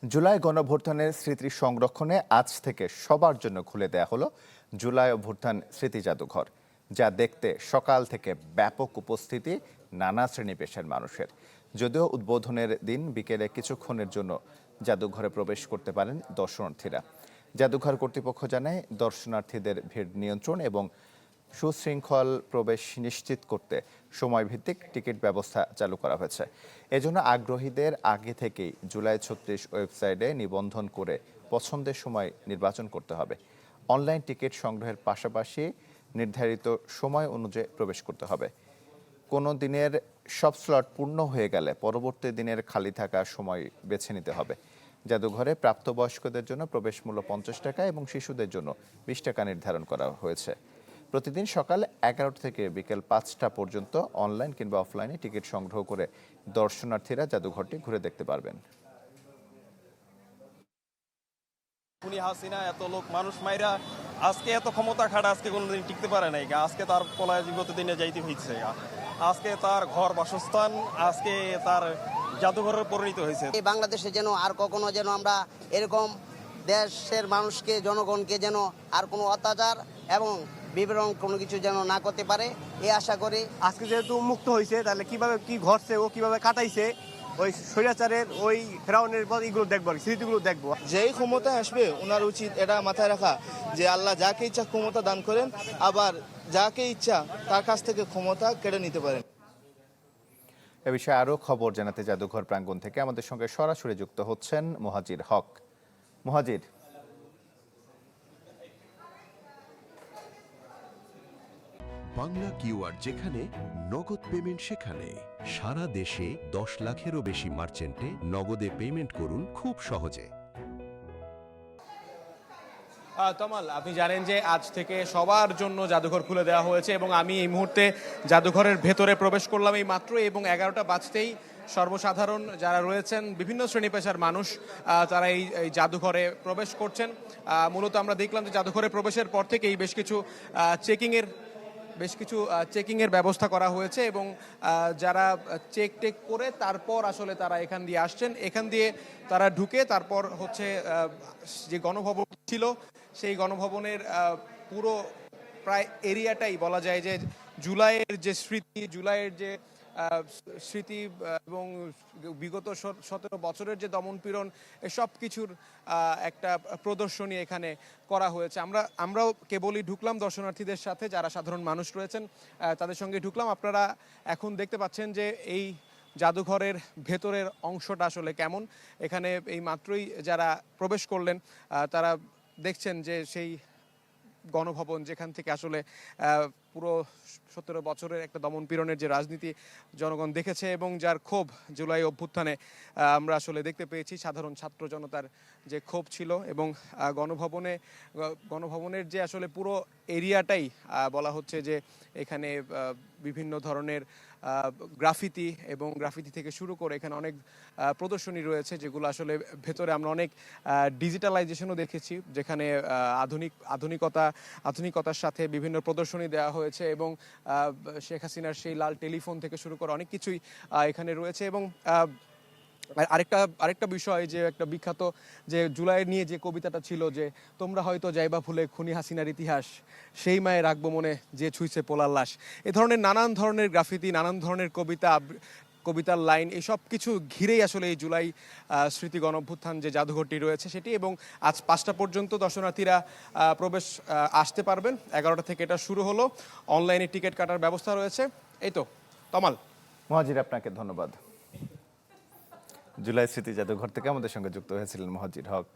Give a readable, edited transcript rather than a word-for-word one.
জুলাই গণঅভ্যুত্থানের স্মৃতি সংরক্ষণে আজ থেকে সবার জন্য খুলে দেয়া হলো জুলাই অভ্যুত্থান স্মৃতি জাদুঘর, যা দেখতে সকাল থেকে ব্যাপক উপস্থিতি নানা শ্রেণী পেশার মানুষের। যদিও উদ্বোধনের দিন বিকেলে কিছুক্ষণের জন্য জাদুঘরে প্রবেশ করতে পারেন দর্শনার্থীরা। জাদুঘর কর্তৃপক্ষ জানায়, দর্শনার্থীদের ভিড় নিয়ন্ত্রণ এবং সুশৃঙ্খল প্রবেশ নিশ্চিত করতে সময়ভিত্তিক টিকিট ব্যবস্থা চালু করা হয়েছে। এজন্য আগ্রহীদের আগে থেকেই জুলাই 36 ওয়েবসাইটে নিবন্ধন করে পছন্দের সময় নির্বাচন করতে হবে। অনলাইন টিকিট সংগ্রহের পাশাপাশি নির্ধারিত সময় অনুযায়ী প্রবেশ করতে হবে। কোনো দিনের সব স্লট পূর্ণ হয়ে গেলে পরবর্তী দিনের খালি থাকা সময় বেছে নিতে হবে। জাদুঘরে প্রাপ্তবয়স্কদের জন্য প্রবেশ মূল্য 50 টাকা এবং শিশুদের জন্য 20 টাকা নির্ধারণ করা হয়েছে। প্রতিদিন সকাল 11টা থেকে বিকেল 5টা পর্যন্ত অনলাইন কিংবা অফলাইনে টিকিট সংগ্রহ করে দর্শনার্থীরা জাদুঘরটি ঘুরে দেখতে পারবেন। খুনি হাসিনা এত লোক মানুষ মাইরা আজকে এত ক্ষমতা খাটা আজকে কোনোদিন টিকতে পারে নাই। আজকে তার পলায় বিগত দিনে যাইতে হয়েছে। আজকে তার ঘর বাসস্থান আজকে তার জাদুঘরে পরিণত হয়েছে। বাংলাদেশে যেন আর কখনো যেন আমরা এরকম দেশের মানুষকে জনগণকে যেন আর কোনো অত্যাচার এবং বিবরণ কোনো কিছু যেন না করতে পারে এই আশা করি। আজকে যেহেতু মুক্ত হয়েছে, তাহলে কিভাবে কি ঘটছে ও কিভাবে কাটাইছে ওই স্বৈরাচারের ওই ফেরাউনের পর এগুলো দেখবো, স্মৃতিগুলো দেখবো। যেই ক্ষমতা আসবে ওনার উচিত এটা মাথায় রাখা যে আল্লাহ যাকে ইচ্ছা ক্ষমতা দান করেন, আবার যাকে ইচ্ছা তার কাছ থেকে ক্ষমতা কেড়ে নিতে পারেন। এ বিষয়ে আরও খবর জানাতে জাদুঘর প্রাঙ্গণ থেকে আমাদের সঙ্গে সরাসরি যুক্ত হচ্ছেন মুহাজির হক। মুহাজির, বাংলা কিউআর যেখানে নগদ পেমেন্ট সেখানে। সারা দেশে 10 লাখেরও বেশি মার্চেন্টে নগদে পেমেন্ট করুন খুব সহজে। তমাল, আপনি জানেন যে আজ থেকে সবার জন্য জাদুঘর খুলে দেওয়া হয়েছে এবং আমি এই মুহূর্তে জাদুঘরের ভেতরে প্রবেশ করলাম এই মাত্র, এবং 11টা বাজতেই সর্বসাধারণ যারা রয়েছেন বিভিন্ন শ্রেণী পেশার মানুষ তারা এই জাদুঘরে প্রবেশ করছেন। মূলত আমরা দেখলাম যে জাদুঘরে প্রবেশের পর থেকেই বেশ কিছু চেকিংয়ের ব্যবস্থা করা হয়েছে এবং যারা চেক করে তারপর আসলে তারা এখান দিয়ে আসছেন। এখান দিয়ে তারা ঢুকে তারপর হচ্ছে যে গণভবন ছিল সেই গণভবনের পুরো প্রায় এরিয়াটাই বলা যায় যে জুলাইয়ের যে স্মৃতি এবং বিগত 17 বছরের যে দমনপীড়ন সব কিছুর একটা প্রদর্শনী এখানে করা হয়েছে। আমরাও কেবলই ঢুকলাম দর্শনার্থীদের সাথে, যারা সাধারণ মানুষ রয়েছেন তাদের সঙ্গে ঢুকলাম। আপনারা এখন দেখতে পাচ্ছেন যে এই জাদুঘরের ভেতরের অংশটা আসলে কেমন। এখানে এই মাত্রই যারা প্রবেশ করলেন তারা দেখছেন যে সেই গণভবন, যেখান থেকে আসলে পুরো 17 বছরের একটা দমনপীড়নের যে রাজনীতি জনগণ দেখেছে এবং যার ক্ষোভ জুলাই অভ্যুত্থানে আমরা আসলে দেখতে পেয়েছি, সাধারণ ছাত্র জনতার যে ক্ষোভ ছিল। এবং গণভবনের যে আসলে পুরো এরিয়াটাই বলা হচ্ছে যে এখানে বিভিন্ন ধরনের গ্রাফিতি এবং গ্রাফিতি থেকে শুরু করে এখানে অনেক প্রদর্শনী রয়েছে, যেগুলো আসলে ভেতরে আমরা অনেক ডিজিটালাইজেশনও দেখেছি, যেখানে আধুনিকতার সাথে বিভিন্ন প্রদর্শনী দেওয়া হয়েছে এবং শেখ হাসিনার সেই লাল টেলিফোন থেকে শুরু করে অনেক কিছুই এখানে রয়েছে। এবং আরেকটা বিষয়, যে একটা বিখ্যাত যে জুলাই নিয়ে যে কবিতাটা ছিল, যে তোমরা হয়তো যাইবা ভুলে খুনি হাসিনার ইতিহাস, সেই মায়ে রাখবো মনে যে ছুঁইছে পোলার লাশ। এ ধরনের নানান ধরনের গ্রাফিতি, নানান ধরনের কবিতার লাইন, এসব কিছু ঘিরেই আসলে এই জুলাই স্মৃতি গণঅভ্যুত্থান যে জাদুঘরটি রয়েছে সেটি। এবং আজ 5টা পর্যন্ত দর্শনার্থীরা আসতে পারবেন। 11টা থেকে এটা শুরু হলো। অনলাইনে টিকিট কাটার ব্যবস্থা রয়েছে। এই তো তমাল। মুহাজির, আপনাকে ধন্যবাদ। জুলাই স্মৃতি জাদুঘর থেকে আমাদের সঙ্গে যুক্ত হয়েছিলেন মুহাজির হক।